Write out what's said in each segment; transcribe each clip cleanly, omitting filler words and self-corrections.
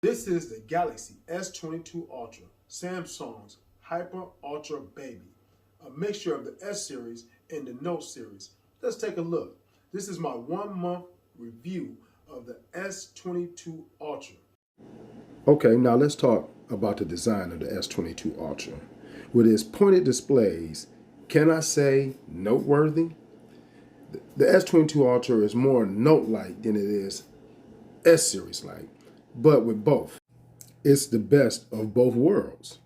This is the Galaxy S22 Ultra, Samsung's Hyper Ultra Baby, a mixture of the S series and the Note series. Let's take a look. This is my 1 month review of the S22 Ultra. Okay, now let's talk about the design of the S22 Ultra. With its pointed displays, can I say noteworthy? The S22 Ultra is more Note-like than it is S-series-like, but with both, it's the best of both worlds.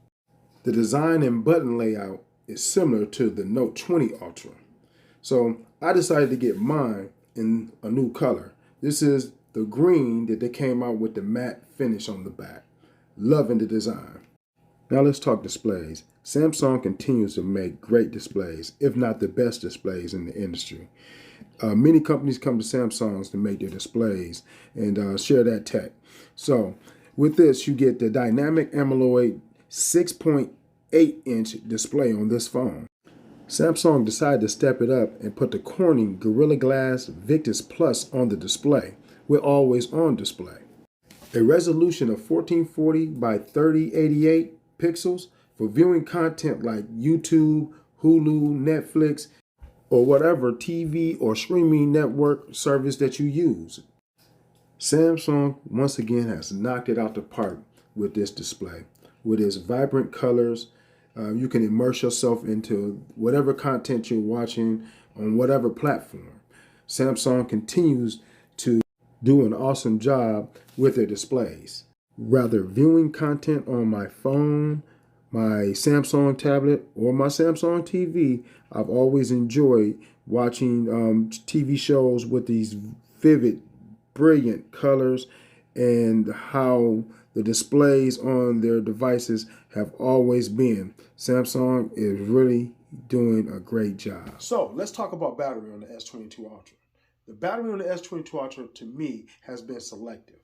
The design and button layout is similar to the Note 20 Ultra. So I decided to get mine in a new color. This is the green that they came out with the matte finish on the back. Loving the design. Now let's talk displays. Samsung continues to make great displays, if not the best displays in the industry. Many companies come to Samsung's to make their displays and share that tech. So with this, you get the dynamic AMOLED 6.8-inch display on this phone. Samsung decided to step it up and put the Corning Gorilla Glass Victus Plus on the display with always on display. A resolution of 1440 by 3088 pixels for viewing content like YouTube, Hulu, Netflix, or whatever TV or streaming network service that you use. Samsung once again has knocked it out the park with this display. With its vibrant colors, you can immerse yourself into whatever content you're watching on whatever platform. Samsung continues to do an awesome job with their displays. Whether viewing content on my phone, my Samsung tablet, or my Samsung TV, I've always enjoyed watching TV shows with these vivid, brilliant colors and how the displays on their devices have always been. Samsung is really doing a great job. So let's talk about battery on the S22 Ultra. The battery on the S22 Ultra, to me, has been selective.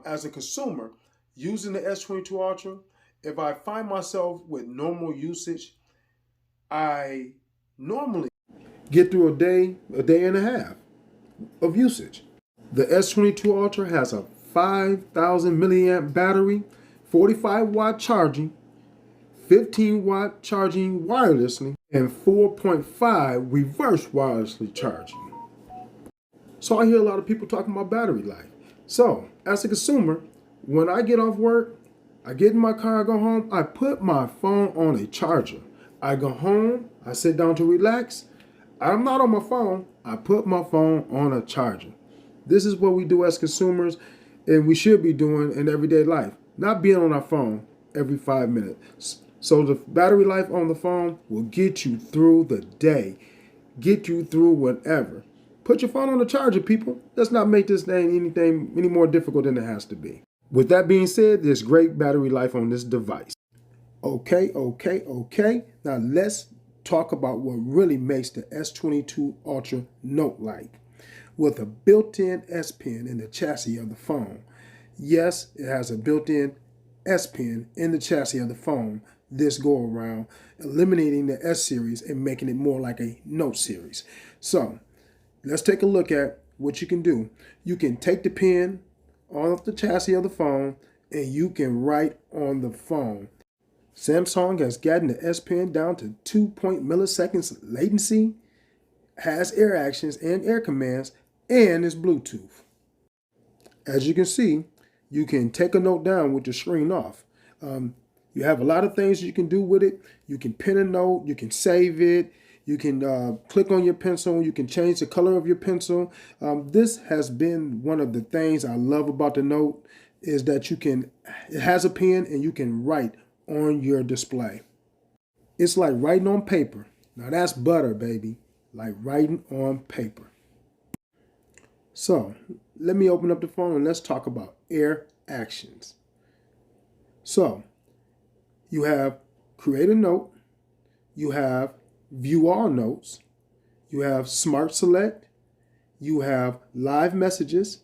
As a consumer, using the S22 Ultra, if I find myself with normal usage, I normally get through a day and a half of usage. The S22 Ultra has a 5,000 milliamp battery, 45 watt charging, 15 watt charging wirelessly, and 4.5 reverse wirelessly charging. So I hear a lot of people talking about battery life. So as a consumer, when I get off work, I get in my car, I go home, I put my phone on a charger. I go home, I sit down to relax. I'm not on my phone, I put my phone on a charger. This is what we do as consumers, and we should be doing in everyday life. Not being on our phone every 5 minutes. So the battery life on the phone will get you through the day, get you through whatever. Put your phone on the charger, people. Let's not make this thing anything any more difficult than it has to be. With that being said, there's great battery life on this device. Okay. Now let's talk about what really makes the S22 Ultra Note-like. With a built-in S Pen in the chassis of the phone. Yes, it has a built-in S Pen in the chassis of the phone this go around, eliminating the S series and making it more like a Note series. So let's take a look at what you can do. You can take the pen off the chassis of the phone and you can write on the phone. Samsung has gotten the S Pen down to 2 milliseconds latency, has air actions and air commands, and is Bluetooth. As you can see, you can take a note down with your screen off. You have a lot of things you can do with it. You can pen a note, you can save it, you can click on your pencil, you can change the color of your pencil. This has been one of the things I love about the Note is that it has a pen and you can write on your display. It's like writing on paper. Now that's butter, baby, like writing on paper. So let me open up the phone and let's talk about air actions. So you have create a note, you have view all notes, you have smart select, you have live messages,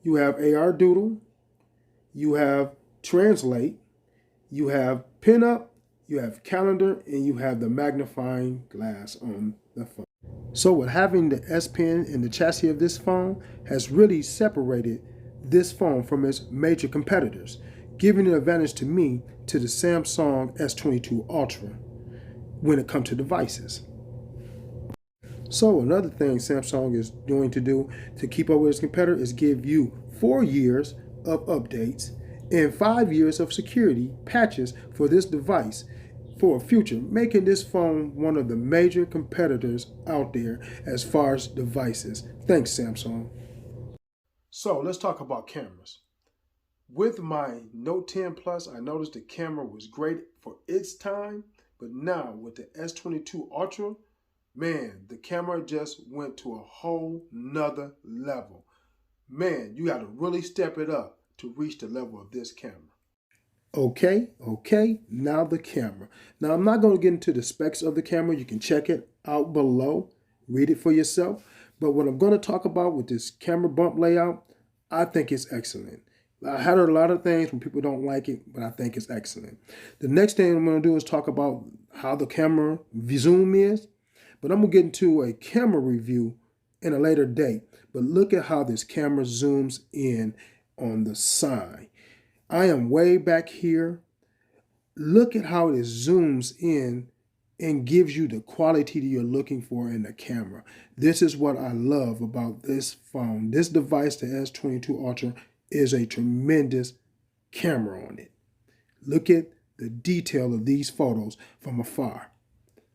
you have AR doodle, you have translate, you have pin up, you have calendar, and you have the magnifying glass on the phone. So with having the S Pen in the chassis of this phone has really separated this phone from its major competitors, giving an advantage to me to the Samsung S22 Ultra when it comes to devices. So another thing Samsung is going to do to keep up with its competitor is give you 4 years of updates and 5 years of security patches for this device for a future, making this phone one of the major competitors out there as far as devices. Thanks, Samsung. So let's talk about cameras. With my Note 10 Plus, I noticed the camera was great for its time, but now with the S22 Ultra, man, the camera just went to a whole nother level. Man, you got to really step it up to reach the level of this camera. Okay, now the camera. Now I'm not going to get into the specs of the camera. You can check it out below, read it for yourself. But what I'm going to talk about with this camera bump layout, I think it's excellent. I heard a lot of things when people don't like it, but I think it's excellent. The next thing I'm going to do is talk about how the camera zoom is, but I'm going to get into a camera review in a later date. But look at how this camera zooms in on the side. I am way back here. Look at how it zooms in and gives you the quality that you're looking for in the camera. This is what I love about this phone. This device, the S22 Ultra, is a tremendous camera on it. Look at the detail of these photos from afar.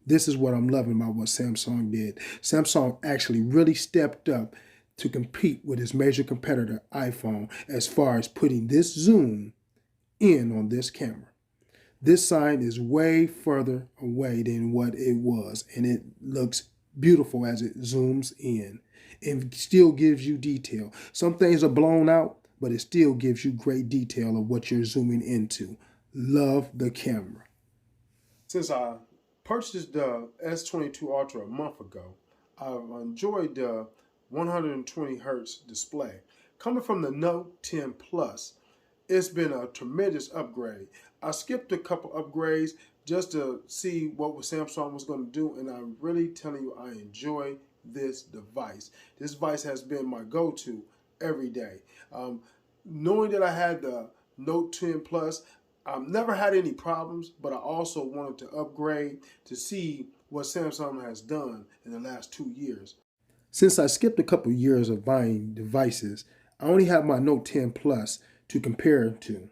This is what I'm loving about what Samsung did. Samsung actually really stepped up to compete with its major competitor, iPhone, as far as putting this zoom in on this camera. This sign is way further away than what it was, and it looks beautiful as it zooms in and still gives you detail. Some things are blown out, but it still gives you great detail of what you're zooming into. Love the camera. Since I purchased the S22 Ultra a month ago, I've enjoyed the 120 hertz display. Coming from the Note 10 Plus, it's been a tremendous upgrade. I skipped a couple upgrades just to see what Samsung was going to do, and I'm really telling you, I enjoy this device. This device has been my go-to every day. Knowing that I had the Note 10 Plus, I've never had any problems, but I also wanted to upgrade to see what Samsung has done in the last 2 years. Since I skipped a couple years of buying devices, I only have my Note 10 Plus to compare it to.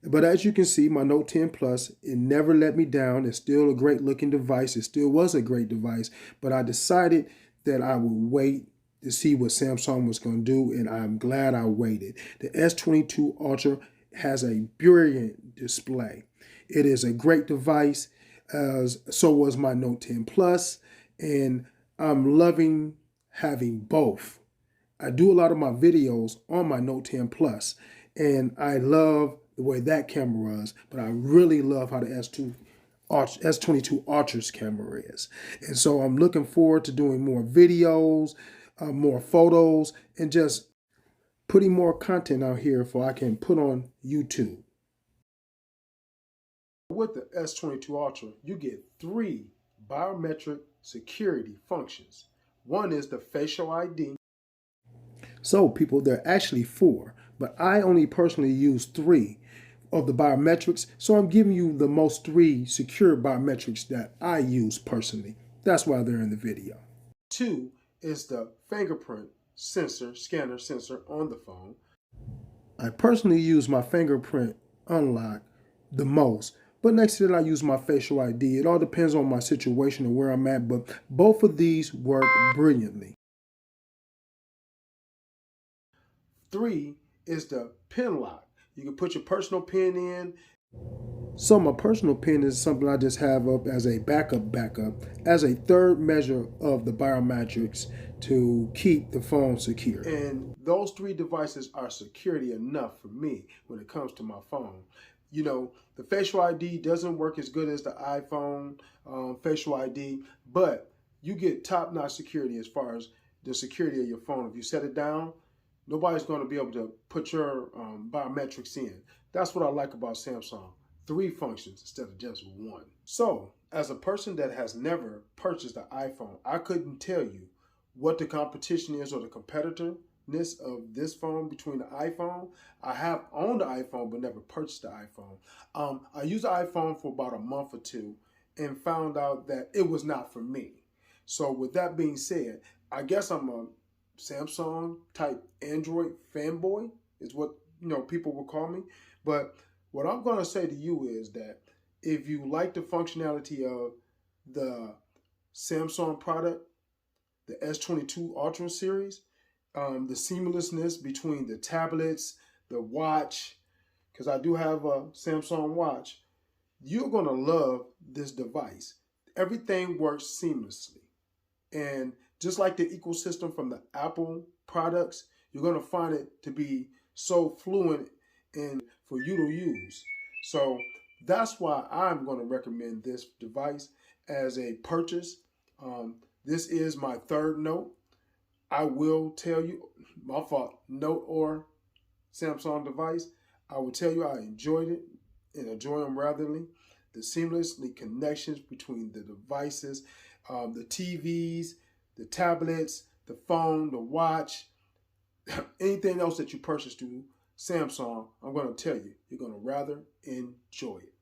But as you can see, my Note 10 Plus, it never let me down. It's still a great looking device. It still was a great device, but I decided that I would wait to see what Samsung was going to do, and I'm glad I waited. The S22 Ultra has a brilliant display. It is a great device, so was my Note 10 Plus, and I'm loving having both. I do a lot of my videos on my Note 10 Plus, and I love the way that camera runs, but I really love how the S22 Ultra's camera is. And so I'm looking forward to doing more videos, more photos, and just putting more content out here for I can put on YouTube. With the S22 Ultra, you get 3 biometric security functions. One is the facial ID. So people, there are actually 4, but I only personally use 3 of the biometrics. So I'm giving you the most 3 secure biometrics that I use personally. That's why they're in the video. 2 is the fingerprint scanner sensor on the phone. I personally use my fingerprint unlock the most, but next to that I use my facial ID. It all depends on my situation and where I'm at, but both of these work brilliantly. 3 is the pin lock. You can put your personal pin in. So my personal pin is something I just have up as a backup, as a third measure of the biometrics to keep the phone secure. And those 3 devices are security enough for me when it comes to my phone. You know, the facial ID doesn't work as good as the iPhone facial ID, but you get top-notch security as far as the security of your phone. If you set it down, nobody's going to be able to put your biometrics in. That's what I like about Samsung. 3 functions instead of just 1. So, as a person that has never purchased an iPhone, I couldn't tell you what the competition is or the competitor seamlessness of this phone between the iPhone. I have owned the iPhone but never purchased the iPhone. I used the iPhone for about a month or two and found out that it was not for me. So with that being said, I guess I'm a Samsung type Android fanboy is what people will call me. But what I'm going to say to you is that if you like the functionality of the Samsung product, the S22 Ultra series, the seamlessness between the tablets, the watch, because I do have a Samsung watch, you're going to love this device. Everything works seamlessly. And just like the ecosystem from the Apple products, you're going to find it to be so fluent and for you to use. So that's why I'm going to recommend this device as a purchase. This is my third Note. I will tell you, my fault, Note or Samsung device. I will tell you I enjoyed it and enjoy them ratherly. The seamlessly connections between the devices, the TVs, the tablets, the phone, the watch, anything else that you purchase through Samsung, I'm going to tell you, you're going to rather enjoy it.